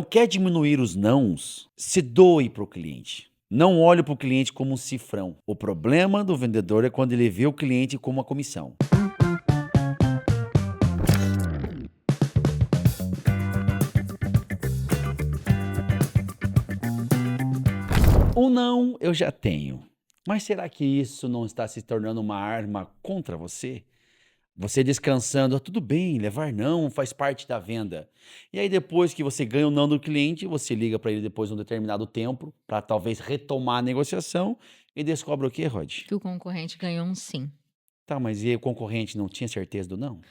quer diminuir os nãos, se doe para o cliente. Não olhe para o cliente como um cifrão. O problema do vendedor é quando ele vê o cliente como uma comissão. O não eu já tenho. Mas será que isso não está se tornando uma arma contra você? Você descansando, tudo bem, levar não faz parte da venda. E aí depois que você ganha o não do cliente, você liga para ele depois de um determinado tempo, para talvez retomar a negociação, e descobre o quê, Rod? Que o concorrente ganhou um sim. Tá, mas e aí o concorrente não tinha certeza do não?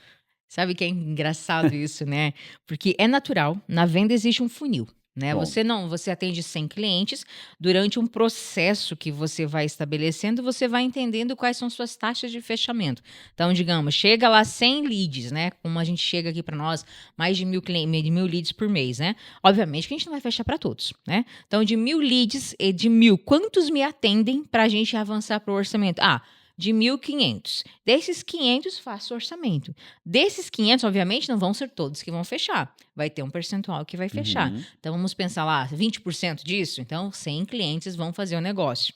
Sabe que é engraçado isso, né? Porque é natural, na venda existe um funil, né? Bom, Você atende 100 clientes, durante um processo que você vai estabelecendo, você vai entendendo quais são suas taxas de fechamento. Então, digamos, chega lá 100 leads, né? Como a gente chega aqui para nós, mais de 1.000 leads por mês, né? Obviamente que a gente não vai fechar para todos, né? Então, de 1.000 leads, de 1.000, quantos me atendem para a gente avançar para o orçamento? De 1.500. Desses 500, faço orçamento. Desses 500, obviamente, não vão ser todos que vão fechar. Vai ter um percentual que vai fechar. uhum, Então, vamos pensar lá, 20% disso? Então, 100 clientes vão fazer o negócio.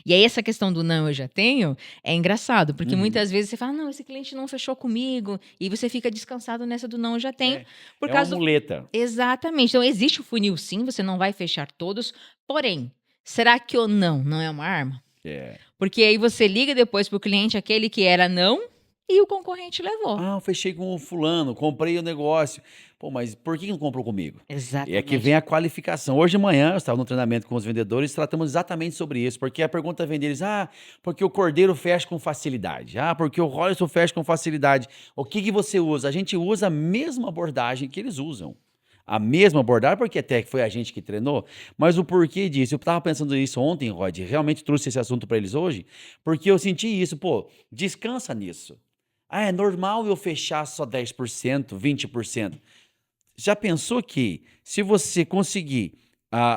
E aí, essa questão do não eu já tenho, é engraçado, porque uhum. muitas vezes você fala, não, esse cliente não fechou comigo, e você fica descansado nessa do não eu já tenho, É, por é uma causa do... muleta. Exatamente. Então, existe o funil sim, você não vai fechar todos, porém, será que o não é uma arma? É. Porque aí você liga depois pro cliente aquele que era não e o concorrente levou. Ah, eu fechei com o fulano, comprei o negócio. Pô, mas por que não comprou comigo? E aqui vem Exatamente. a qualificação. Hoje de manhã eu estava no treinamento com os vendedores, tratamos exatamente sobre isso, porque a pergunta vem deles, porque o Cordeiro fecha com facilidade, porque o Rollerson fecha com facilidade. O que que você usa? A gente usa a mesma abordagem que eles usam. A mesma abordagem, porque até que foi a gente que treinou, mas o porquê disso? Eu estava pensando isso ontem, Rod, realmente trouxe esse assunto para eles hoje, porque eu senti isso, pô, descansa nisso. É normal eu fechar só 10%, 20%. Já pensou que se você conseguir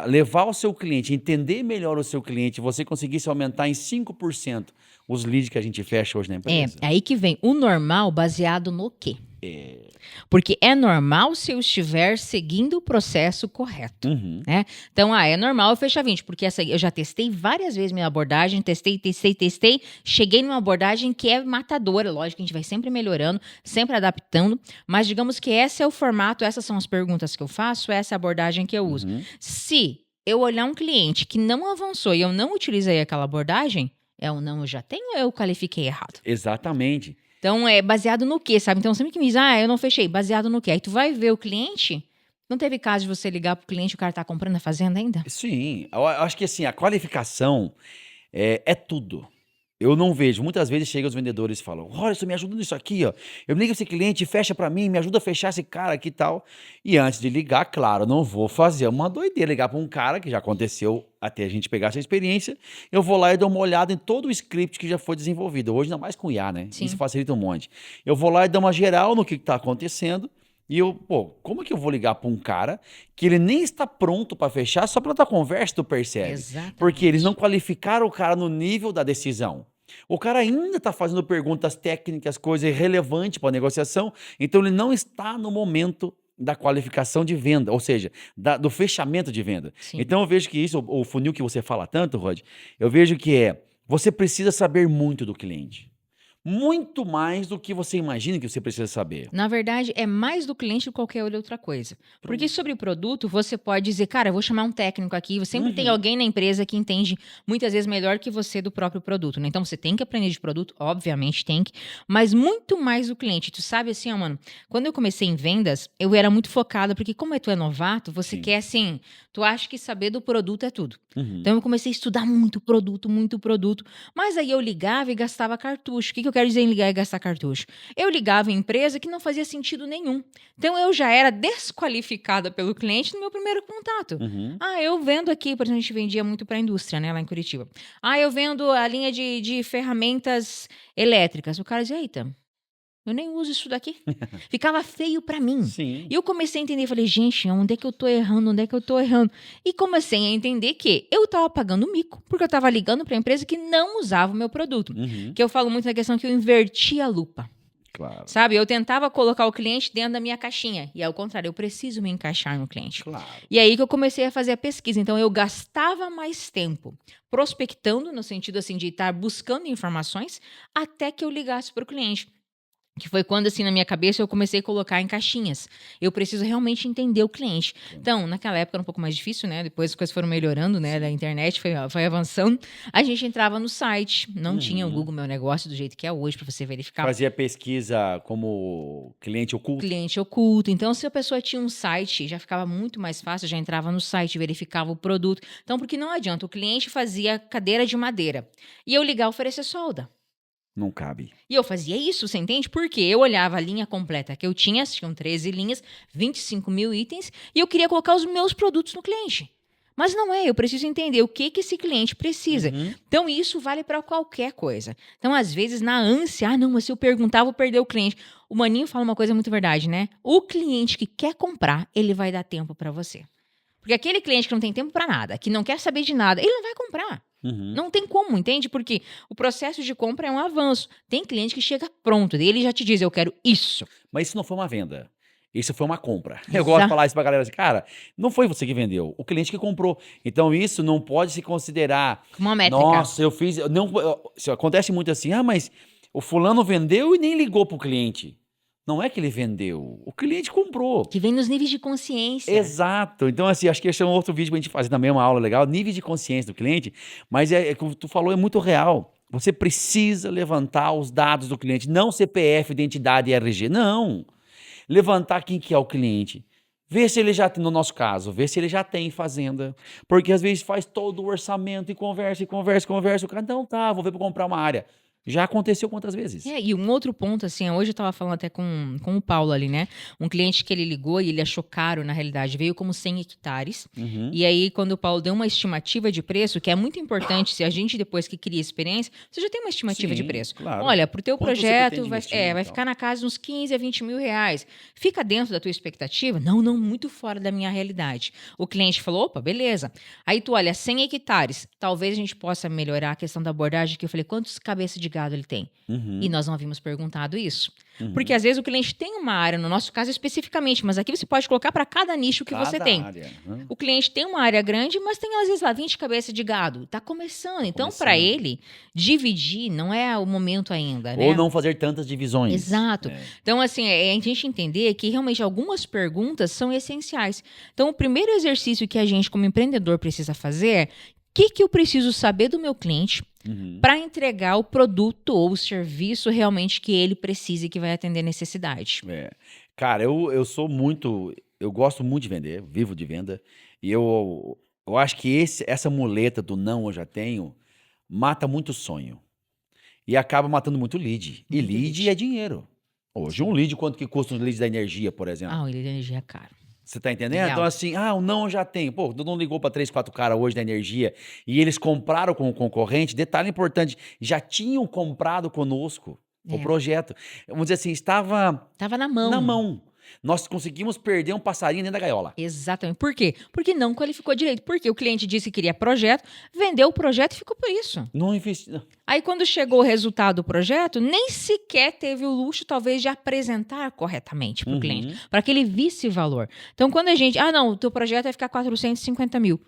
levar o seu cliente, entender melhor o seu cliente, você conseguisse aumentar em 5% os leads que a gente fecha hoje na É empresa? aí que vem o normal baseado no quê? É. Porque é normal se eu estiver seguindo o processo correto, Uhum, né? Então, é normal eu fechar 20, porque eu já testei várias vezes minha abordagem, testei, cheguei numa abordagem que é matadora, lógico que a gente vai sempre melhorando, sempre adaptando, mas digamos que esse é o formato, essas são as perguntas que eu faço, essa é a abordagem que eu uso. uhum. Se eu olhar um cliente que não avançou e eu não utilizei aquela abordagem, é um não eu já tenho ou eu qualifiquei errado? Exatamente. Então, é baseado no quê, sabe? Então, sempre que me diz, eu não fechei, baseado no quê? Aí tu vai ver o cliente, não teve caso de você ligar pro cliente e o cara tá comprando a fazenda ainda? Sim, eu acho que assim, a qualificação é tudo. Eu não vejo, muitas vezes chegam os vendedores e falam: "Olha, você me ajuda nisso aqui, ó. Eu ligo esse cliente, fecha pra mim, me ajuda a fechar esse cara aqui e tal". E antes de ligar, claro, não vou fazer uma doideira, ligar pra um cara que já aconteceu até a gente pegar essa experiência. Eu vou lá e dou uma olhada em todo o script que já foi desenvolvido. Hoje, ainda mais com IA, né? Isso Sim. facilita um monte. Eu vou lá e dou uma geral no que tá acontecendo. E como é que eu vou ligar pra um cara que ele nem está pronto pra fechar, só pela tua conversa tu percebe? Porque eles não Exatamente. qualificaram o cara no nível da decisão. O cara ainda está fazendo perguntas técnicas, coisa irrelevante para a negociação, então ele não está no momento da qualificação de venda, ou seja, do fechamento de venda. Sim. Então eu vejo que isso, o funil que você fala tanto, Rod, eu vejo que você precisa saber muito do cliente. Muito mais do que você imagina que você precisa saber. Na verdade, é mais do cliente do que qualquer outra coisa. Porque Pronto. sobre o produto, você pode dizer, cara, eu vou chamar um técnico aqui. Sempre tem Uhum. alguém na empresa que entende muitas vezes melhor que você do próprio produto, né? Então você tem que aprender de produto, obviamente tem que, mas muito mais do cliente. Tu sabe assim, ó, mano, quando eu comecei em vendas, eu era muito focada, porque como tu é novato, você Sim. quer assim, tu acha que saber do produto é tudo. Uhum. Então eu comecei a estudar muito produto. Mas aí eu ligava e gastava cartucho. O que eu quero dizer em ligar e gastar cartucho? Eu ligava em empresa que não fazia sentido nenhum. Então eu já era desqualificada pelo cliente no meu primeiro contato. Uhum. Eu vendo aqui, por exemplo, a gente vendia muito para a indústria, né, lá em Curitiba. Eu vendo a linha de ferramentas elétricas. O cara dizia, eita, eu nem uso isso daqui. Ficava feio pra mim. Sim. E eu comecei a entender, falei, gente, onde é que eu tô errando? Onde é que eu tô errando? E comecei a entender que eu tava pagando mico, porque eu tava ligando pra empresa que não usava o meu produto. Uhum. Que eu falo muito na questão que eu inverti a lupa. Claro, Sabe? Eu tentava colocar o cliente dentro da minha caixinha. E ao contrário, eu preciso me encaixar no cliente. claro. E aí que eu comecei a fazer a pesquisa. Então, eu gastava mais tempo prospectando, no sentido assim de estar buscando informações, até que eu ligasse para o cliente. Que foi quando, assim, na minha cabeça, eu comecei a colocar em caixinhas. Eu preciso realmente entender o cliente. Então, naquela época era um pouco mais difícil, né? Depois as coisas foram melhorando, né? Da internet foi avançando. A gente entrava no site, não tinha o Uhum. Google Meu Negócio do jeito que é hoje, para você verificar Fazia pesquisa como cliente oculto. cliente oculto. Então, se a pessoa tinha um site, já ficava muito mais fácil, já entrava no site, verificava o produto. Então, porque não adianta, o cliente fazia cadeira de madeira e eu ligar oferecer solda. Não cabe. E eu fazia isso, você entende? Porque eu olhava a linha completa que eu tinha, tinham 13 linhas, 25 mil itens, e eu queria colocar os meus produtos no cliente. Mas não é, eu preciso entender o que esse cliente precisa. Uhum. Então, isso vale para qualquer coisa. Então, às vezes, na ânsia, não, mas se eu perguntar, eu vou perder o cliente. O Maninho fala uma coisa muito verdade, né? O cliente que quer comprar, ele vai dar tempo para você. Porque aquele cliente que não tem tempo para nada, que não quer saber de nada, ele não vai comprar. Uhum. Não tem como, entende? Porque o processo de compra é um avanço. Tem cliente que chega pronto, ele já te diz, eu quero isso. Mas isso não foi uma venda. Isso foi uma compra. Eu gosto de falar isso pra galera assim, cara, não foi você que vendeu, o cliente que comprou. Então isso não pode se considerar, Uma métrica. nossa, eu fiz, isso acontece muito assim, mas o fulano vendeu e nem ligou pro cliente. Não é que ele vendeu, o cliente comprou. Que vem nos níveis de consciência. Exato. Então, assim, acho que esse é um outro vídeo pra gente fazer também, uma aula legal, nível de consciência do cliente, mas é que tu falou é muito real. Você precisa levantar os dados do cliente, não CPF, identidade e RG, não. Levantar quem que é o cliente. Ver se ele já tem, no nosso caso, ver se ele já tem fazenda. Porque às vezes faz todo o orçamento e conversa, e conversa, conversa. O cara, não, tá, vou ver para comprar uma área. Já aconteceu quantas vezes? E um outro ponto, assim, hoje eu tava falando até com o Paulo ali, né? Um cliente que ele ligou e ele achou caro, na realidade, veio como 100 hectares. Uhum. E aí, quando o Paulo deu uma estimativa de preço, que é muito importante, se a gente depois que cria experiência, você já tem uma estimativa de Sim, preço. claro. Olha, pro teu Quanto você projeto pretende vai, investir e vai tal? ficar na casa de uns 15 a 20 mil reais. Fica dentro da tua expectativa? Não, muito fora da minha realidade. O cliente falou, opa, beleza. Aí tu olha, 100 hectares, talvez a gente possa melhorar a questão da abordagem, que eu falei, quantos cabeças de gado ele tem? Uhum. E nós não havíamos perguntado isso. Uhum. Porque às vezes o cliente tem uma área, no nosso caso especificamente, mas aqui você pode colocar para cada nicho que você Cada tem. área. Uhum. O cliente tem uma área grande, mas tem às vezes lá 20 cabeças de gado. Tá começando. Então, para começando. ele, dividir não é o momento ainda, né? Ou não fazer tantas divisões. Exato. É. Então, assim, é a gente entender que realmente algumas perguntas são essenciais. Então, o primeiro exercício que a gente, como empreendedor, precisa fazer é: o que eu preciso saber do meu cliente Uhum. para entregar o produto ou o serviço realmente que ele precisa e que vai atender necessidade? É. Cara, eu sou muito. Eu gosto muito de vender, vivo de venda. E eu acho que essa muleta do não eu já tenho mata muito sonho. E acaba matando muito lead. E Muito lead lead. é dinheiro. Hoje, um lead, quanto que custa um lead da energia, por exemplo? Ah, o lead de energia é caro. Você tá entendendo? Real. Então, assim, o não eu já tenho. Pô, todo mundo ligou para 3, 4 caras hoje da energia e eles compraram com o concorrente. Detalhe importante, já tinham comprado conosco o É. projeto. Vamos dizer assim, estava Tava na mão. na mão. Nós conseguimos perder um passarinho dentro da gaiola. Exatamente. Por quê? Porque não qualificou direito. Porque o cliente disse que queria projeto, vendeu o projeto e ficou por isso. Não investi. Aí, quando chegou o resultado do projeto, nem sequer teve o luxo, talvez, de apresentar corretamente para o cliente, para que ele visse valor. Então, quando a gente... não, o teu projeto vai ficar 450 mil.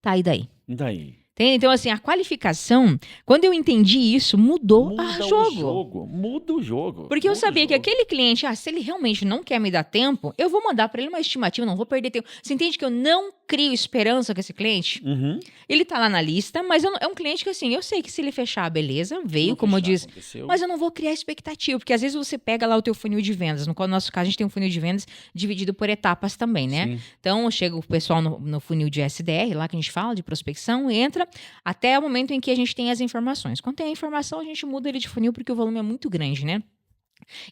Tá, e daí? E daí? Entende? Então, assim, a qualificação, quando eu entendi isso, mudou Muda o o jogo. jogo. Muda o jogo. Porque eu muda o sabia que jogo. aquele cliente, se ele realmente não quer me dar tempo, eu vou mandar para ele uma estimativa, não vou perder tempo. Você entende que eu não crio esperança com esse cliente? Uhum. Ele tá lá na lista, mas é um cliente que, assim, eu sei que se ele fechar, beleza, veio, Não como eu fechar, disse. aconteceu. Mas eu não vou criar expectativa, porque às vezes você pega lá o teu funil de vendas. No nosso caso, a gente tem um funil de vendas dividido por etapas também, né? Sim. Então, chega o pessoal no funil de SDR, lá que a gente fala, de prospecção, entra até o momento em que a gente tem as informações. Quando tem a informação, a gente muda ele de funil, porque o volume é muito grande, né?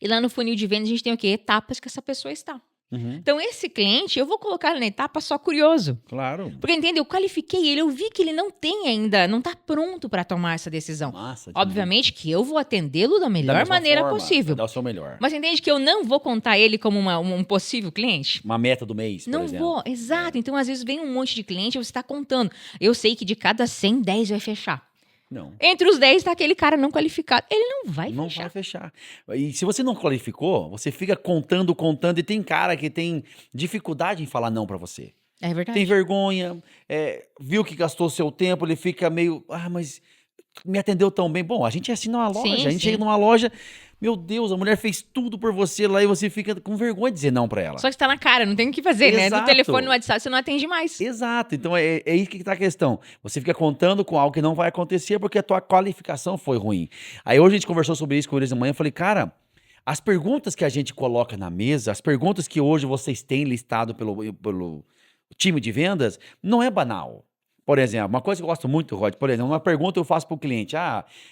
E lá no funil de vendas, a gente tem o quê? Etapas que essa pessoa está. Uhum. Então, esse cliente, eu vou colocar ele na etapa só curioso. Claro. Porque, entende? Eu qualifiquei ele, eu vi que ele não tem ainda, não está pronto para tomar essa decisão. Massa. demais. Obviamente que eu vou atendê-lo da melhor Da mesma maneira forma, possível. Dar o seu melhor. Mas entende que eu não vou contar ele como um possível cliente? Uma meta do mês, por Não exemplo. vou, exato. Então, às vezes, vem um monte de cliente e você está contando. Eu sei que de cada 100, 10 vai fechar. Não. Entre os 10 tá aquele cara não qualificado. Ele não vai Não fechar. vai fechar. E se você não qualificou, você fica contando, contando, e tem cara que tem dificuldade em falar não pra você. É Tem verdade. vergonha, viu que gastou seu tempo, ele fica meio, mas me atendeu tão bem. Bom, a gente é assim numa loja, Sim, a gente chega sim. numa loja, meu Deus, a mulher fez tudo por você lá e você fica com vergonha de dizer não pra ela. Só que tá na cara, não tem o que fazer, né? No telefone, no Exato. WhatsApp, você não atende mais. Exato, então é aí que tá a questão. Você fica contando com algo que não vai acontecer porque a tua qualificação foi ruim. Aí hoje a gente conversou sobre isso com eles de manhã, eu falei: "Cara, as perguntas que a gente coloca na mesa, as perguntas que hoje vocês têm listado pelo time de vendas, não é banal". Por exemplo, uma coisa que eu gosto muito, Rod, por exemplo, uma pergunta eu faço para o cliente: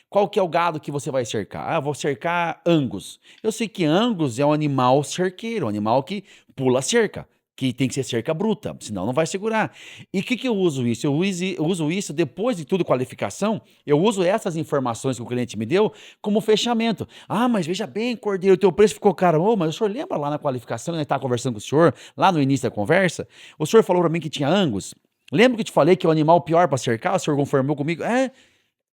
qual que é o gado que você vai cercar? Eu vou cercar Angus. Eu sei que Angus é um animal cerqueiro, um animal que pula cerca, que tem que ser cerca bruta, senão não vai segurar. E o que eu uso isso? Eu uso isso depois de tudo qualificação, eu uso essas informações que o cliente me deu como fechamento. Mas veja bem, Cordeiro, o teu preço ficou caro. Mas o senhor lembra lá na qualificação, que a gente estava conversando com o senhor, lá no início da conversa? O senhor falou para mim que tinha Angus. Lembra que eu te falei que é o animal pior para cercar? O senhor confirmou comigo?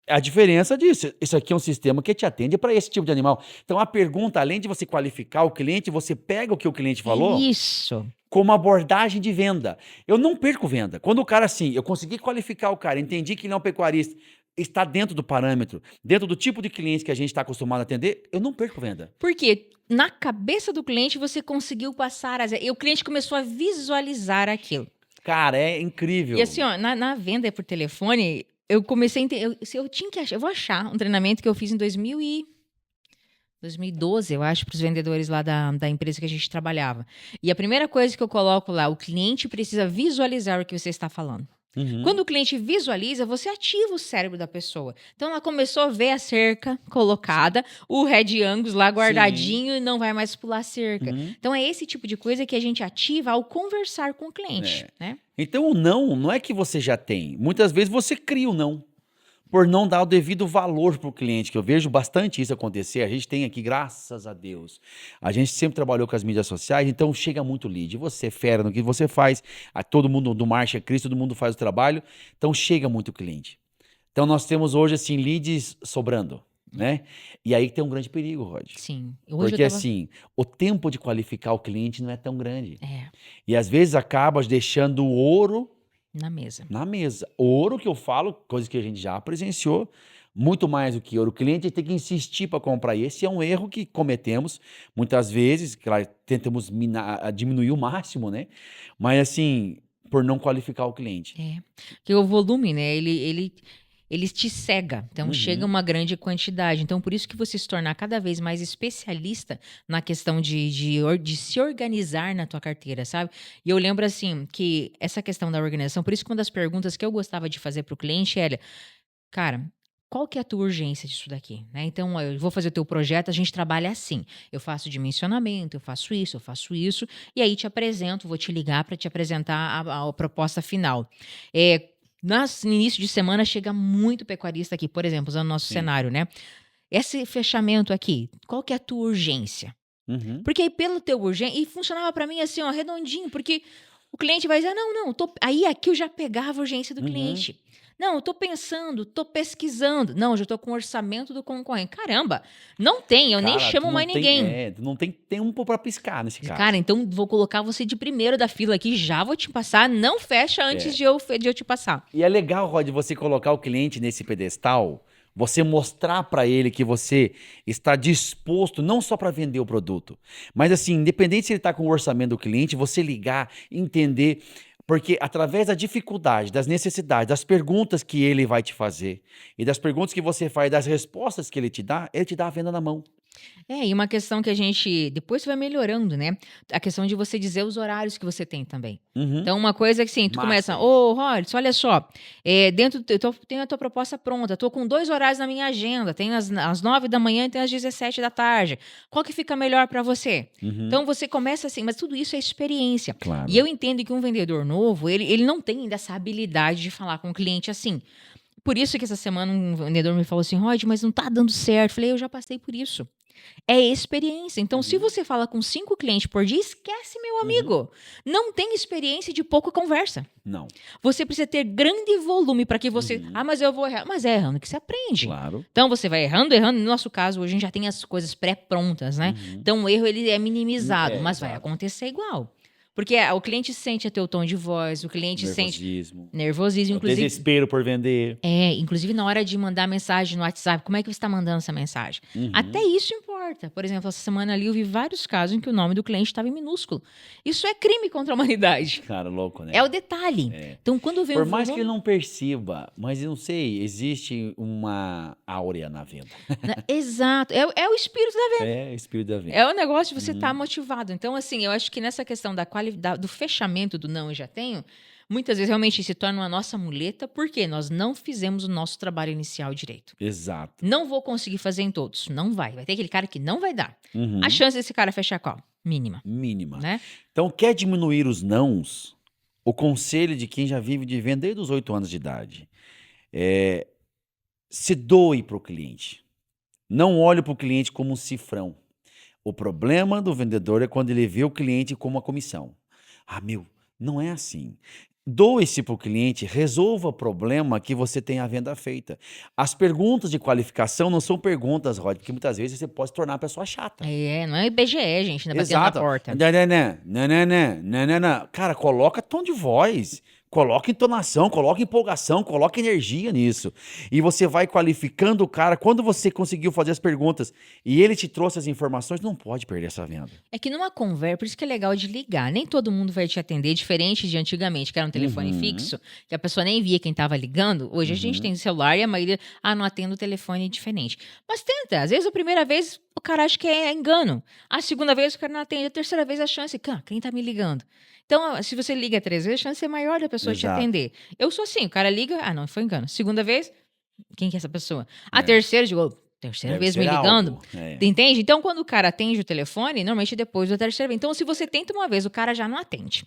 A diferença disso. Isso aqui é um sistema que te atende para esse tipo de animal. Então a pergunta, além de você qualificar o cliente, você pega o que o cliente falou Isso. como abordagem de venda. Eu não perco venda. Quando o cara, assim, eu consegui qualificar o cara, entendi que ele é um pecuarista, está dentro do parâmetro, dentro do tipo de cliente que a gente está acostumado a atender, eu não perco venda. Porque na cabeça do cliente você conseguiu passar e o cliente começou a visualizar aquilo. Cara, é E incrível. assim, ó, na venda por telefone, eu comecei a entender. Eu tinha que achar. Eu vou achar um treinamento que eu fiz em 2012, eu acho, para os vendedores lá da empresa que a gente trabalhava. E a primeira coisa que eu coloco lá, o cliente precisa visualizar o que você está falando. Uhum. Quando o cliente visualiza, você ativa o cérebro da pessoa. Então ela começou a ver a cerca colocada, o Red Angus lá guardadinho e não vai mais pular a cerca. Uhum. Então é esse tipo de coisa que a gente ativa ao conversar com o cliente, né? Então o não é que você já tem. Muitas vezes você cria o não, por não dar o devido valor para o cliente, que eu vejo bastante isso acontecer. A gente tem aqui, graças a Deus, a gente sempre trabalhou com as mídias sociais, então chega muito lead. Você é fera no que você faz, todo mundo do Marcha é Cristo, todo mundo faz o trabalho, então chega muito cliente. Então nós temos hoje, assim, leads sobrando, né? E aí tem um grande perigo, Rod. Sim. Hoje Porque, eu tava. assim, o tempo de qualificar o cliente não é tão grande. É, E às vezes acaba deixando o ouro na mesa. na mesa. Ouro que eu falo, coisa que a gente já presenciou, muito mais do que ouro. O cliente tem que insistir para comprar. E esse é um erro que cometemos muitas vezes, claro, tentamos diminuir o máximo, né? Mas assim, por não qualificar o cliente. É. Porque o volume, né? Ele te cega. Então, chega Uhum. uma grande quantidade. Então, por isso que você se tornar cada vez mais especialista na questão de se organizar na tua carteira, sabe? E eu lembro, assim, que essa questão da organização, por isso que uma das perguntas que eu gostava de fazer para o cliente era, cara, qual que é a tua urgência disso daqui, né? Então, ó, eu vou fazer o teu projeto, a gente trabalha assim. Eu faço dimensionamento, eu faço isso, e aí te apresento, vou te ligar para te apresentar a proposta final. No início de semana chega muito pecuarista aqui, por exemplo, usando o nosso Sim. cenário, né? Esse fechamento aqui, qual que é a tua urgência? Uhum. Porque aí pelo teu urgência, e funcionava para mim assim, ó, redondinho, porque o cliente vai dizer, não, aí aqui eu já pegava a urgência do Uhum. cliente. Não, eu tô pensando, tô pesquisando. Não, eu já tô com o orçamento do concorrente. Caramba, não tem, eu nem Cara, chamo mais ninguém. tu não tem tempo para piscar nesse caso. Cara, então vou colocar você de primeiro da fila aqui, já vou te passar, não fecha antes de eu te passar. E é legal, Rod, você colocar o cliente nesse pedestal, você mostrar para ele que você está disposto não só para vender o produto, mas assim, independente se ele está com o orçamento do cliente, você ligar, entender, porque através da dificuldade, das necessidades, das perguntas que ele vai te fazer e das perguntas que você faz, das respostas que ele te dá a venda na mão. E uma questão que a gente depois vai melhorando, né? A questão de você dizer os horários que você tem também. Uhum. Então, uma coisa que, assim, tu Massa começa, isso. ô, Rollins, olha só, tenho a tua proposta pronta, tô com 2 horários na minha agenda, tem às 9 da manhã e tem às 17 da tarde. Qual que fica melhor para você? Uhum. Então, você começa assim, mas tudo isso é experiência. Claro. E eu entendo que um vendedor novo, ele não tem ainda essa habilidade de falar com o cliente assim. Por isso que essa semana um vendedor me falou assim, Rod, mas não tá dando certo. Eu falei, eu já passei por isso. É experiência. Então, se Uhum. você fala com 5 clientes por dia, esquece, meu Uhum. amigo. Não tem experiência de pouca conversa. Não. Você precisa ter grande volume para que você. Uhum. Ah, mas eu vou errar. Mas é errando que você aprende. Claro. Então você vai errando, errando. No nosso caso, hoje a gente já tem as coisas pré-prontas, né? Uhum. Então o erro ele é minimizado, mas vai exato. acontecer igual. Porque o cliente sente o teu tom de voz, o cliente sente Nervosismo. nervosismo, O inclusive. desespero por vender. Inclusive na hora de mandar mensagem no WhatsApp, como é que você está mandando essa mensagem? Uhum. Até isso importa. Por exemplo, essa semana ali eu vi vários casos em que o nome do cliente estava em minúsculo. Isso é crime contra a humanidade. Cara, louco, né? É o detalhe. Então, quando vem Por o mais que ele volume... não perceba, mas eu não sei, existe uma áurea na venda. Exato. É o espírito da venda. É o espírito da venda. É o negócio de você estar motivado. Então, assim, eu acho que nessa questão da qualidade, do fechamento do não eu já tenho, muitas vezes realmente se torna uma nossa muleta, porque nós não fizemos o nosso trabalho inicial direito. Exato. Não vou conseguir fazer em todos. Não vai. Vai ter aquele cara que não vai dar. Uhum. A chance desse cara fechar qual? Mínima. Mínima. Né? Então, quer diminuir os nãos? O conselho de quem já vive de venda desde os 8 anos de idade é se doe para o cliente. Não olhe para o cliente como um cifrão. O problema do vendedor é quando ele vê o cliente como uma comissão. Ah, meu, não é assim. Doe-se para o cliente, resolva o problema que você tem a venda feita. As perguntas de qualificação não são perguntas, Rod, porque muitas vezes você pode se tornar a pessoa chata. Não é IBGE, gente, né, batendo na Exato. porta. Nananã. Cara, coloca tom de voz, coloca entonação, coloca empolgação, coloca energia nisso. E você vai qualificando o cara. Quando você conseguiu fazer as perguntas e ele te trouxe as informações, não pode perder essa venda. É que numa conversa, por isso que é legal de ligar. Nem todo mundo vai te atender, diferente de antigamente, que era um telefone fixo, que a pessoa nem via quem estava ligando. Hoje a gente tem celular e a maioria, não atende o telefone diferente. Mas tenta, às vezes a primeira vez o cara acha que é engano. A segunda vez o cara não atende, a terceira vez a chance, quem tá me ligando? Então, se você liga 3 vezes, a chance é maior da pessoa te Exato. atender. Eu sou assim, o cara liga, não, foi engano. Segunda vez, quem que é essa pessoa? A terceira, eu digo, terceira Deve vez me ser ligando? algo. Entende? Então, quando o cara atende o telefone, normalmente depois da terceira vez. Então, se você tenta uma vez, o cara já não atende.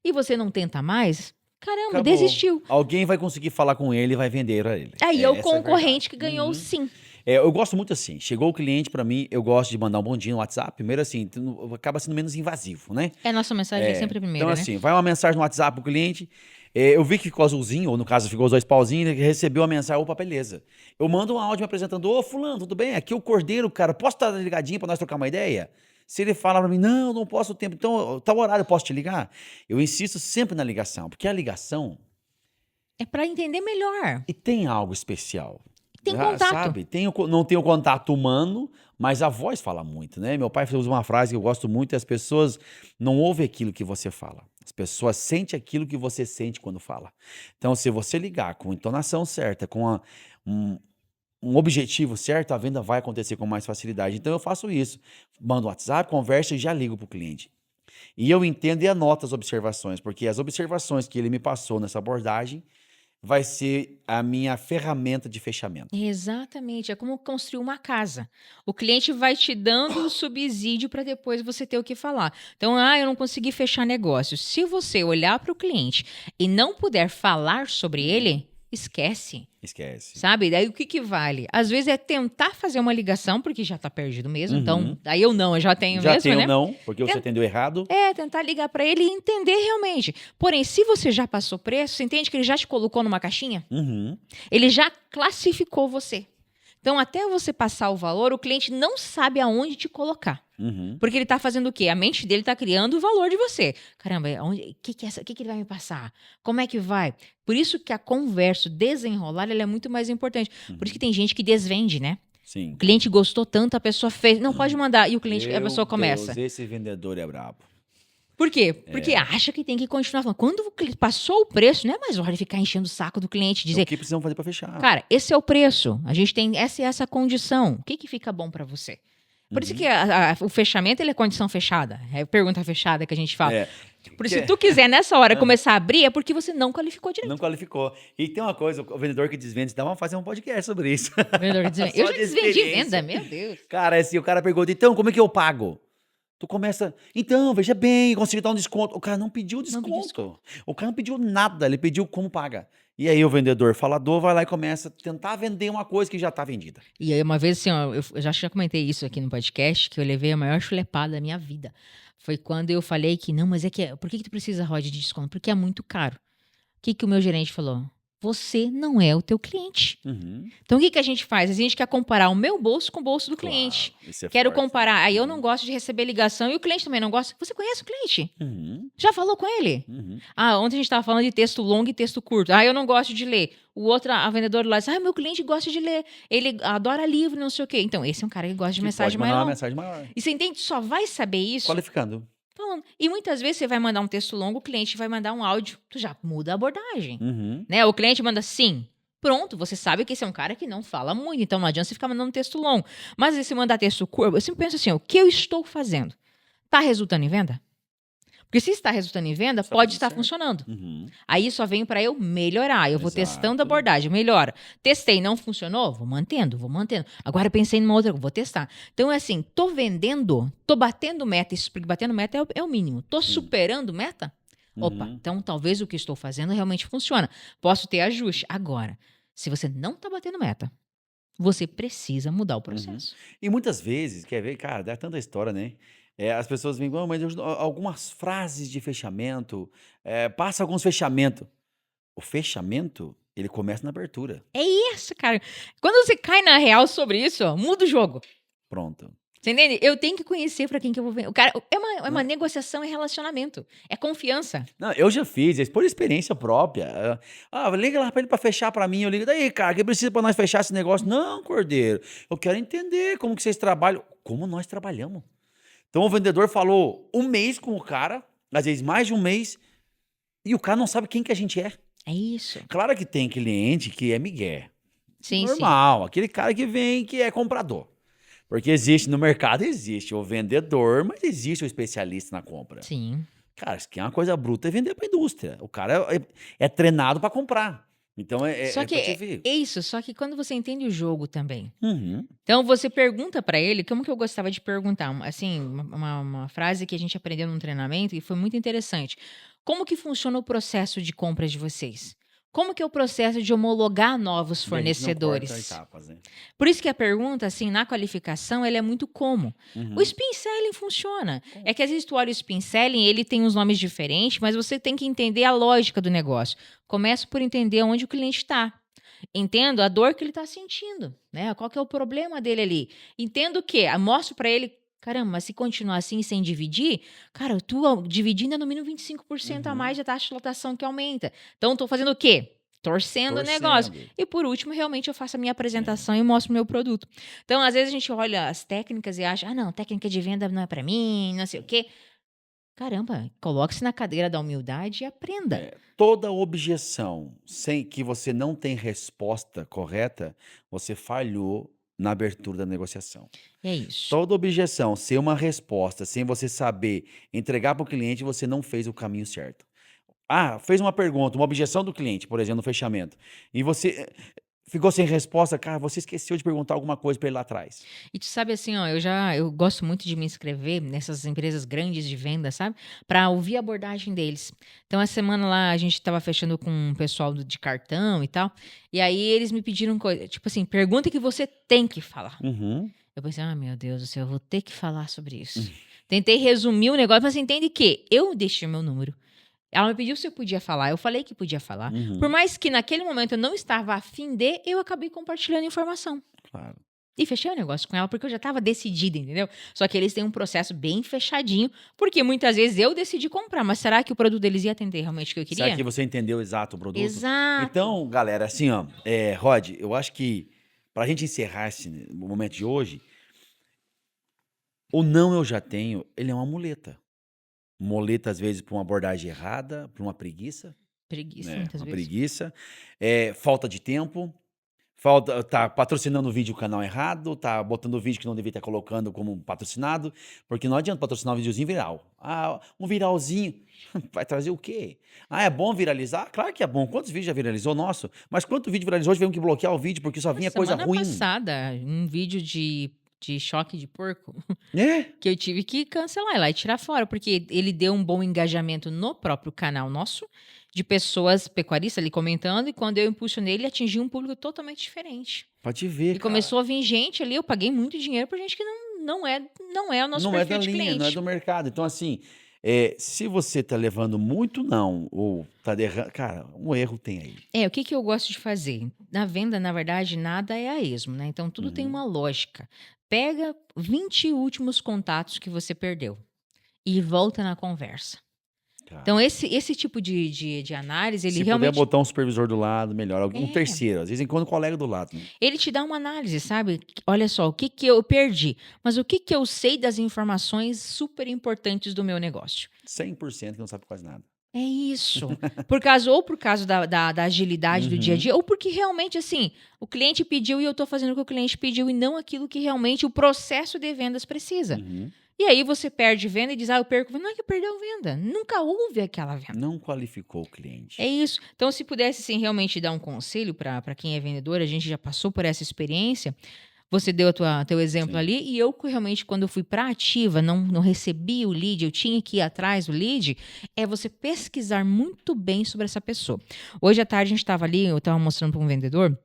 E você não tenta mais, caramba, Acabou. desistiu. Alguém vai conseguir falar com ele e vai vender a ele. Aí é o Essa concorrente que verdade. ganhou sim. Eu gosto muito assim. Chegou o cliente pra mim, eu gosto de mandar um bom dia no WhatsApp. Primeiro assim, acaba sendo menos invasivo, né? Nossa mensagem é sempre a primeira, Então né? assim, vai uma mensagem no WhatsApp pro cliente. Eu vi que ficou azulzinho, ou no caso ficou os 2 pauzinhos, ele recebeu a mensagem, opa, beleza. Eu mando um áudio me apresentando, ô fulano, tudo bem? Aqui é o Cordeiro, cara, posso estar ligadinho pra nós trocar uma ideia? Se ele fala pra mim, não posso o tempo, então, tal horário eu posso te ligar? Eu insisto sempre na ligação, porque a ligação É pra entender melhor. e tem algo especial. Tem contato. Sabe? Não tem o contato humano, mas a voz fala muito, né? Meu pai usa uma frase que eu gosto muito, as pessoas não ouvem aquilo que você fala. As pessoas sentem aquilo que você sente quando fala. Então, se você ligar com a entonação certa, com um objetivo certo, a venda vai acontecer com mais facilidade. Então, eu faço isso. Mando um WhatsApp, converso e já ligo para o cliente. E eu entendo e anoto as observações, porque as observações que ele me passou nessa abordagem vai ser a minha ferramenta de fechamento. Exatamente, é como construir uma casa. O cliente vai te dando o subsídio para depois você ter o que falar. Então, eu não consegui fechar negócio. Se você olhar para o cliente e não puder falar sobre ele, esquece. Esquece. Sabe? Daí o que vale? Às vezes é tentar fazer uma ligação, porque já tá perdido mesmo. Então, daí eu já tenho Já mesmo, tenho né? não, porque você atendeu errado. Tentar ligar para ele e entender realmente. Porém, se você já passou preço, você entende que ele já te colocou numa caixinha? Uhum. Ele já classificou você. Então, até você passar o valor, o cliente não sabe aonde te colocar. Uhum. Porque ele está fazendo o quê? A mente dele está criando o valor de você. Caramba, o que ele vai me passar? Como é que vai? Por isso que a conversa, desenrolar, ela é muito mais importante. Por isso que tem gente que desvende, né? Sim. O cliente gostou tanto, a pessoa fez. Não, pode mandar. E o cliente, a pessoa Meu começa. Deus, esse vendedor é brabo. Por quê? Porque acha que tem que continuar falando. Quando o cliente passou o preço, não é mais hora de ficar enchendo o saco do cliente, dizer, O que precisamos fazer para fechar? cara, esse é o preço. A gente tem essa e essa condição. O que fica bom para você? Por isso que o fechamento ele é condição fechada. É pergunta fechada que a gente fala. Por isso, se tu quiser nessa hora começar a abrir, é porque você não qualificou direito. Não qualificou. E tem uma coisa, o vendedor que desvende, dá uma fazer um podcast sobre isso. Vendedor de desvende. Eu já desvendi venda, meu Deus. Cara, assim, o cara pergunta, então, como é que eu pago? Tu começa, então, veja bem, consegui dar um desconto. O cara não pediu Não pediu desconto. O cara não pediu nada, ele pediu como paga. E aí o vendedor falador vai lá e começa a tentar vender uma coisa que já tá vendida. E aí uma vez, assim, ó, eu já comentei isso aqui no podcast, que eu levei a maior chulepada da minha vida. Foi quando eu falei que: "Não, mas é que por que que tu precisa, Rod, de desconto? Porque é muito caro". O que que o meu gerente falou? "Você não é o teu cliente". Uhum. Então o que que a gente faz? A gente quer comparar o meu bolso com o bolso do cliente. Claro, isso é Quero forte, né? comparar, aí eu não Uhum. gosto de receber ligação e o cliente também não gosta. Você conhece o cliente? Uhum. Já falou com ele? Uhum. Ah, ontem a gente estava falando de texto longo e texto curto. Ah, eu não gosto de ler. O outro, a vendedora lá, disse: "Ah, meu cliente gosta de ler. Ele adora livro, não sei o quê". Então, esse é um cara que gosta de Que pode mensagem mais mandar uma longa. mensagem maior. E você entende? Só vai saber isso Qualificando. falando. E muitas vezes você vai mandar um texto longo, o cliente vai mandar um áudio. Tu já muda a abordagem. Uhum. Né? O cliente manda sim. Pronto, você sabe que esse é um cara que não fala muito, então não adianta você ficar mandando texto longo. Mas se você mandar texto curto, eu sempre penso assim: ó, o que eu estou fazendo? Está resultando em venda? Porque se está resultando em venda, Está pode fazendo estar certo. funcionando. Uhum. Aí só vem para eu melhorar. Eu vou testando a Exato. abordagem, melhora. Testei, não funcionou? Vou mantendo, vou mantendo. Agora pensei numa outra, vou testar. Então é assim, tô vendendo, tô batendo meta, isso porque batendo meta é o mínimo. Tô Sim. superando meta? Opa, Uhum. então talvez o que estou fazendo realmente funciona. Posso ter ajuste. Agora, se você não tá batendo meta, você precisa mudar o Uhum. processo. E muitas vezes, quer ver, cara, dá tanta história, né? As pessoas vêm, "Ah, mas algumas frases de fechamento, passa alguns fechamentos. O fechamento, ele começa na abertura. É isso, cara. Quando você cai na real sobre isso, ó, muda o jogo. Pronto. Você entende? Eu tenho que conhecer pra quem que eu vou vender. O cara é uma Não, negociação e relacionamento. É confiança. não, eu já fiz, por experiência própria. Liga lá pra ele pra fechar pra mim. Eu ligo, daí, cara, que precisa pra nós fechar esse negócio? Não, Cordeiro, eu quero entender como que vocês trabalham. Como nós trabalhamos. Então o vendedor falou um mês com o cara, às vezes mais de um mês, e o cara não sabe quem que a gente é. É isso. Claro que tem cliente que é migué. Sim, sim. Normal, aquele cara que vem que é comprador. Porque existe no mercado, existe o vendedor, mas existe o especialista na compra. Sim. Cara, isso aqui é uma coisa bruta, é vender para indústria. O cara é treinado para comprar. Então Só é que para te é ver. é isso, só que quando você entende o jogo também. Uhum. Então você pergunta pra ele, como que eu gostava de perguntar, assim, uma frase que a gente aprendeu num treinamento e foi muito interessante. Como que funciona o processo de compras de vocês? Como que é o processo de homologar novos E a gente não corta fornecedores? etapas, né? Por isso que a pergunta, assim, na qualificação, ela é muito como. O Uhum. spin selling funciona. É que às vezes tu olha o spin selling, ele tem uns nomes diferentes, mas você tem que entender a lógica do negócio. Começa por entender onde o cliente está. Entendo a dor que ele está sentindo, né? Qual que é o problema dele ali? Entendo o quê? Mostro para ele, caramba, mas se continuar assim sem dividir, cara, dividindo é no mínimo 25% a Uhum. mais da taxa de lotação que aumenta. Então, estou fazendo o quê? Torcendo o negócio. Torcendo. E por último, realmente eu faço a minha apresentação e mostro o meu produto. Então, às vezes a gente olha as técnicas e acha, ah, não, técnica de venda não é para mim, não sei o quê. Caramba, coloque-se na cadeira da humildade e aprenda. Toda objeção sem que você não tem resposta correta, você falhou na abertura da negociação. É isso. Toda objeção sem uma resposta, sem você saber entregar para o cliente, você não fez o caminho certo. Fez uma pergunta, uma objeção do cliente, por exemplo, no fechamento, e você ficou sem resposta, cara, você esqueceu de perguntar alguma coisa para ele lá atrás. E tu sabe assim, ó, eu gosto muito de me inscrever nessas empresas grandes de venda, sabe? Pra ouvir a abordagem deles. Então, essa semana lá a gente tava fechando com um pessoal de cartão e tal. E aí eles me pediram coisa, tipo assim, pergunta que você tem que falar. Uhum. Eu pensei, meu Deus do céu, eu vou ter que falar sobre isso. Tentei resumir o negócio, mas você entende que eu deixei meu número. Ela me pediu se eu podia falar, eu falei que podia falar. Uhum. Por mais que naquele momento eu não estava afim de, eu acabei compartilhando informação. Claro. E fechei o negócio com ela, porque eu já estava decidida, entendeu? Só que eles têm um processo bem fechadinho, porque muitas vezes eu decidi comprar, mas será que o produto deles ia atender realmente o que eu queria? Será que você entendeu exato o produto? Exato. Então, galera, assim, ó, Rod, eu acho que pra gente encerrar esse momento de hoje, o não eu já tenho, ele é uma muleta. Muleta, às vezes, para uma abordagem errada, para uma preguiça, Preguiça, né? muitas Uma vezes. preguiça, falta de tempo, tá patrocinando o vídeo do canal errado, tá botando o vídeo que não devia estar colocando como patrocinado, porque não adianta patrocinar um videozinho viral. Um viralzinho, vai trazer o quê? É bom viralizar? Claro que é bom. Quantos vídeos já viralizou? Nosso. Mas quanto vídeo viralizou? Tivemos que bloquear o vídeo porque só vinha coisa Semana ruim. passada, um vídeo de de choque de porco, É? que eu tive que cancelar ir lá e tirar fora, porque ele deu um bom engajamento no próprio canal nosso, de pessoas pecuaristas ali comentando, e quando eu impulsionei, ele atingiu um público totalmente diferente. Pode ver, E cara. começou a vir gente ali, eu paguei muito dinheiro pra gente que não é o nosso Não é perfil da de linha, não é cliente. do mercado. Então, assim, se você tá levando muito não, ou tá derrando, cara, um erro tem aí. O que que eu gosto de fazer? Na venda, na verdade, nada é a esmo, né? Então tudo tem Uhum. uma lógica. Pega 20 últimos contatos que você perdeu e volta na conversa. Então, Cara, esse tipo de análise, ele se puder realmente botar um supervisor do lado, melhor. Um é, terceiro, às vezes encontra um colega do lado, né? ele te dá uma análise, sabe? Olha só, o que que eu perdi, mas o que que eu sei das informações super importantes do meu negócio? 100% que não sabe quase nada. É isso. Por causa da agilidade do dia a Uhum, dia, ou porque realmente, assim, o cliente pediu e eu estou fazendo o que o cliente pediu e não aquilo que realmente o processo de vendas precisa. uhum. E aí você perde venda e diz, eu perco venda. Não é que perdeu venda. Nunca houve aquela venda. Não qualificou o É cliente. isso. Então, se pudesse, assim, realmente dar um conselho para quem é vendedor, a gente já passou por essa experiência. Você deu teu exemplo Sim. ali, e eu realmente, quando eu fui para ativa, não recebi o lead, eu tinha que ir atrás do lead, é você pesquisar muito bem sobre essa pessoa. Hoje à tarde a gente estava ali, eu estava mostrando para um vendedor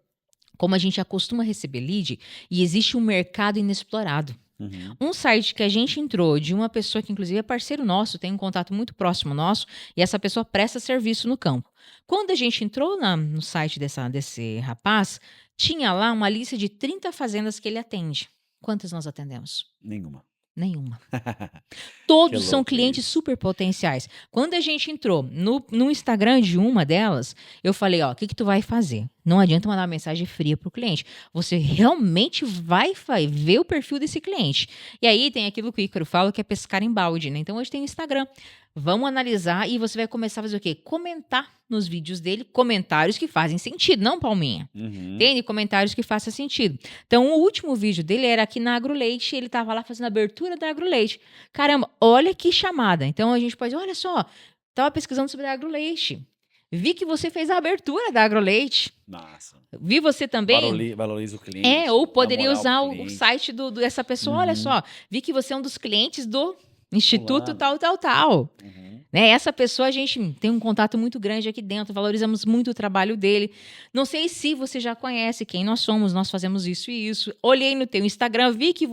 como a gente acostuma receber lead e existe um mercado inexplorado. Uhum. Um site que a gente entrou de uma pessoa que, inclusive, é parceiro nosso, tem um contato muito próximo nosso, e essa pessoa presta serviço no campo. Quando a gente entrou no site desse rapaz, tinha lá uma lista de 30 fazendas que ele atende. Quantas nós atendemos? Nenhuma. Nenhuma. Que Todos são louco clientes isso. super potenciais. Quando a gente entrou no Instagram de uma delas, eu falei, ó, o que que tu vai fazer? Não adianta mandar uma mensagem fria pro cliente. Você realmente vai ver o perfil desse cliente. E aí tem aquilo que o Ícaro fala, que é pescar em balde, né? Então hoje tem o Instagram. Vamos analisar e você vai começar a fazer o quê? Comentar nos vídeos dele comentários que fazem sentido, não palminha. Uhum. Tem comentários que façam sentido. Então, o último vídeo dele era aqui na AgroLeite, ele tava lá fazendo a abertura da AgroLeite. Caramba, olha que chamada. Então, a gente pode, olha só, tava pesquisando sobre a AgroLeite. Vi que você fez a abertura da AgroLeite. Massa. Vi você também. Valoriza o cliente, Ou dá poderia moral pro usar o cliente. site dessa pessoa. Olha Uhum. só, vi que você é um dos clientes do Instituto Fulano. tal. Uhum. Né? Essa pessoa, a gente tem um contato muito grande aqui dentro, valorizamos muito o trabalho dele. Não sei se você já conhece quem nós somos, nós fazemos isso e isso. Olhei no teu Instagram, vi que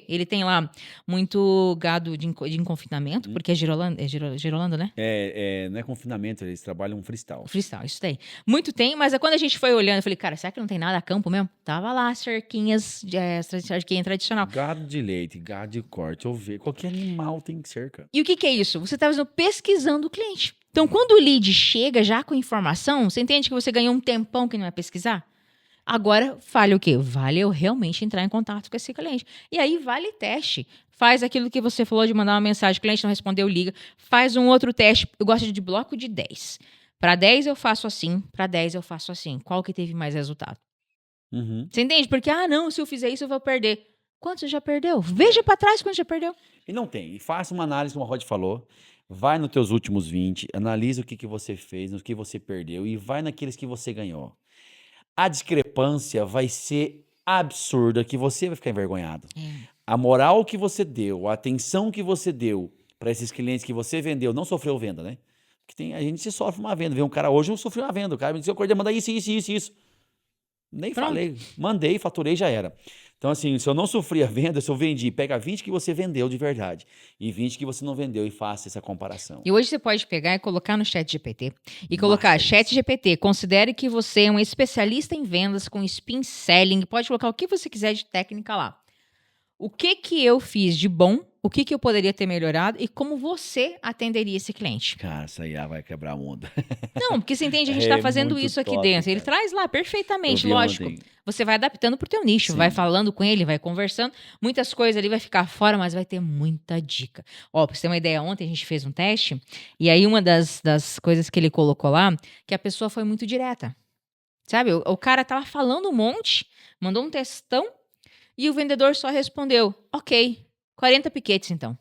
ele tem lá muito gado de confinamento, porque é Girolando, né? Não é confinamento, eles trabalham freestyle. Freestyle, isso tem. Muito tem, mas quando a gente foi olhando, eu falei, cara, será que não tem nada a campo mesmo? Tava lá, cerquinhas, cerquinha tradicional. Gado de leite, gado de corte, ovelha, qualquer animal tem cerca. E o que que é isso? Você está pesquisando o cliente. Então, quando o lead chega já com informação, você entende que você ganhou um tempão que não é pesquisar? Agora, vale o quê? Vale eu realmente entrar em contato com esse cliente. E aí, vale teste. Faz aquilo que você falou de mandar uma mensagem, o cliente não respondeu, liga. Faz um outro teste. Eu gosto de bloco de 10. Para 10 eu faço assim, para 10 eu faço assim. Qual que teve mais resultado? Uhum. Você entende? Porque, não, se eu fizer isso eu vou perder. Quanto você já perdeu? Veja para trás quanto já perdeu. E não tem. E faça uma análise, como a Rod falou. Vai nos teus últimos 20, analisa o que você fez, no que você perdeu e vai naqueles que você ganhou. A discrepância vai ser absurda, que você vai ficar envergonhado. A moral que você deu, a atenção que você deu para esses clientes que você vendeu, não sofreu venda, né? Porque a gente se sofre uma venda. Vê um cara hoje, eu sofri uma venda. O cara me disse, eu acordei, mandar isso. Nem Pronto. falei. Mandei, faturei, já era. Então, assim, se eu não sofri a venda, se eu vendi, pega 20 que você vendeu de verdade e 20 que você não vendeu e faça essa comparação. E hoje você pode pegar e colocar no chat GPT e colocar Massa chat isso. GPT, considere que você é um especialista em vendas com spin selling, pode colocar o que você quiser de técnica lá. O que que eu fiz de bom, o que que eu poderia ter melhorado e como você atenderia esse cliente. Cara, essa IA vai quebrar o mundo. Não, porque você entende, a gente está fazendo muito isso aqui top, dentro. Ele cara. traz lá Eu perfeitamente, vi lógico. ontem. Você vai adaptando pro teu nicho, vai Sim. falando com ele, vai conversando. Muitas coisas ali vai ficar fora, mas vai ter muita dica. Ó, pra você ter uma ideia, ontem a gente fez um teste, e aí uma das coisas que ele colocou lá, que a pessoa foi muito direta. Sabe? O cara tava falando um monte, mandou um textão, e o vendedor só respondeu, ok, 40 piquetes então.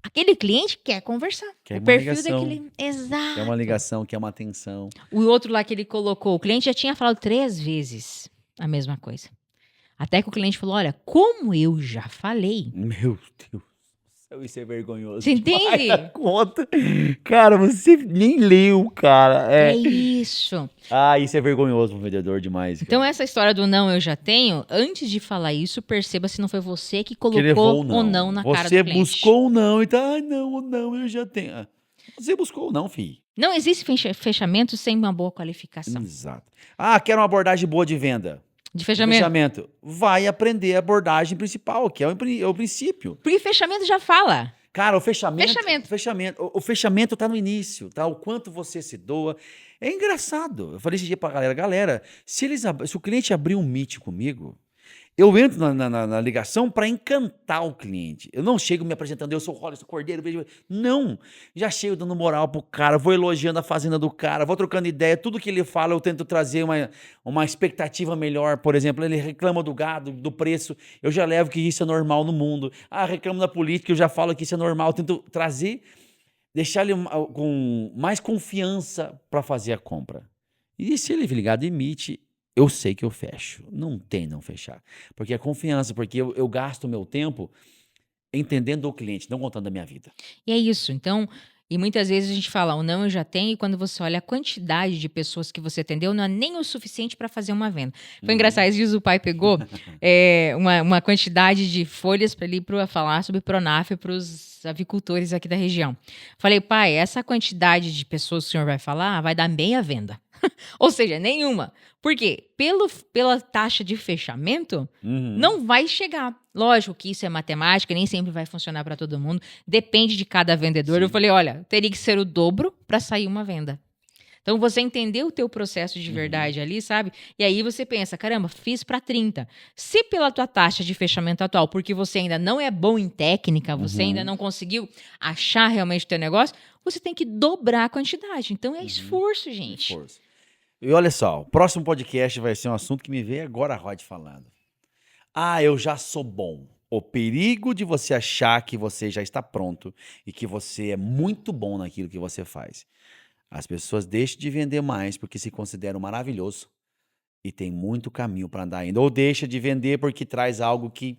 Aquele cliente quer conversar. Quer O uma perfil ligação. daquele... Exato. Quer uma ligação, quer uma atenção. O outro lá que ele colocou, o cliente já tinha falado 3 vezes a mesma coisa. Até que o cliente falou: olha, como eu já falei. Meu Deus. Isso é vergonhoso Você demais da entende? conta. Cara, você nem leu, cara. É isso. Isso é vergonhoso pro vendedor demais, Então, cara. essa história do não eu já tenho, antes de falar isso, perceba se não foi você que Que levou colocou o o não. não na cara do Você cliente. buscou o não e tá, não, o não eu já tenho. Você buscou o não, filho. Não existe fechamento sem uma boa qualificação. Exato. Quero uma abordagem boa de venda. De fechamento. Fechamento. Vai aprender a abordagem principal, que é o princípio. Porque fechamento já fala. Cara, o fechamento. Fechamento. O fechamento tá no início, tá? O quanto você se doa. É engraçado. Eu falei esse dia pra galera, se o cliente abrir um Meet comigo, eu entro na ligação para encantar o cliente. Eu não chego me apresentando, eu sou o Rollis, Cordeiro, não. Já chego dando moral pro cara, vou elogiando a fazenda do cara, vou trocando ideia, tudo que ele fala eu tento trazer uma expectativa melhor. Por exemplo, ele reclama do gado, do preço, eu já levo que isso é normal no mundo. Reclama da política, eu já falo que isso é normal, eu tento trazer, deixar ele com mais confiança para fazer a compra. E se ele ligar do Meet, eu sei que eu fecho. Não tem não fechar. Porque é confiança, porque eu gasto o meu tempo entendendo o cliente, não contando a minha vida. E é isso. Então, e muitas vezes a gente fala, o não eu já tenho, e quando você olha a quantidade de pessoas que você atendeu, não é nem o suficiente para fazer uma venda. Foi engraçado, esses dias o pai pegou uma quantidade de folhas para ele falar sobre Pronaf para os avicultores aqui da região. Falei, pai, essa quantidade de pessoas que o senhor vai falar vai dar meia venda. Ou seja, nenhuma. Por quê? Pela taxa de fechamento, não vai chegar. Lógico que isso é matemática, nem sempre vai funcionar para todo mundo. Depende de cada vendedor. Sim. Eu falei, olha, teria que ser o dobro para sair uma venda. Então, você entender o teu processo de verdade ali, sabe? E aí você pensa, caramba, fiz para 30. Se pela tua taxa de fechamento atual, porque você ainda não é bom em técnica, você ainda não conseguiu achar realmente o teu negócio, você tem que dobrar a quantidade. Então, é esforço, gente. Esforço. E olha só, o próximo podcast vai ser um assunto que me veio agora a Rod falando. Eu já sou bom. O perigo de você achar que você já está pronto e que você é muito bom naquilo que você faz. As pessoas deixam de vender mais porque se consideram maravilhoso e tem muito caminho para andar ainda. Ou deixa de vender porque traz algo que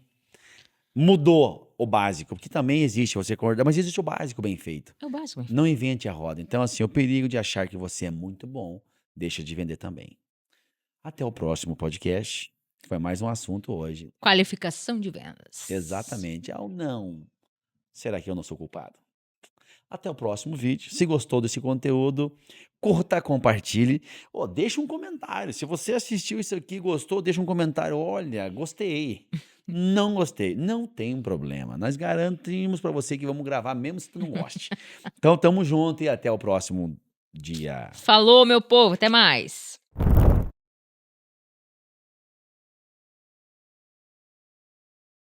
mudou o básico. Porque também existe você acordar, mas existe o básico bem feito. É o básico. Não invente a roda. Então, assim, o perigo de achar que você é muito bom, deixa de vender também. Até o próximo podcast. Foi mais um assunto hoje. Qualificação de vendas. Exatamente. Ou não. Será que eu não sou culpado? Até o próximo vídeo. Se gostou desse conteúdo, curta, compartilhe. Deixa um comentário. Se você assistiu isso aqui e gostou, deixa um comentário. Olha, gostei. Não gostei. Não tem problema. Nós garantimos para você que vamos gravar mesmo se tu não goste. Então, tamo junto e até o próximo dia. Falou, meu povo. Até mais.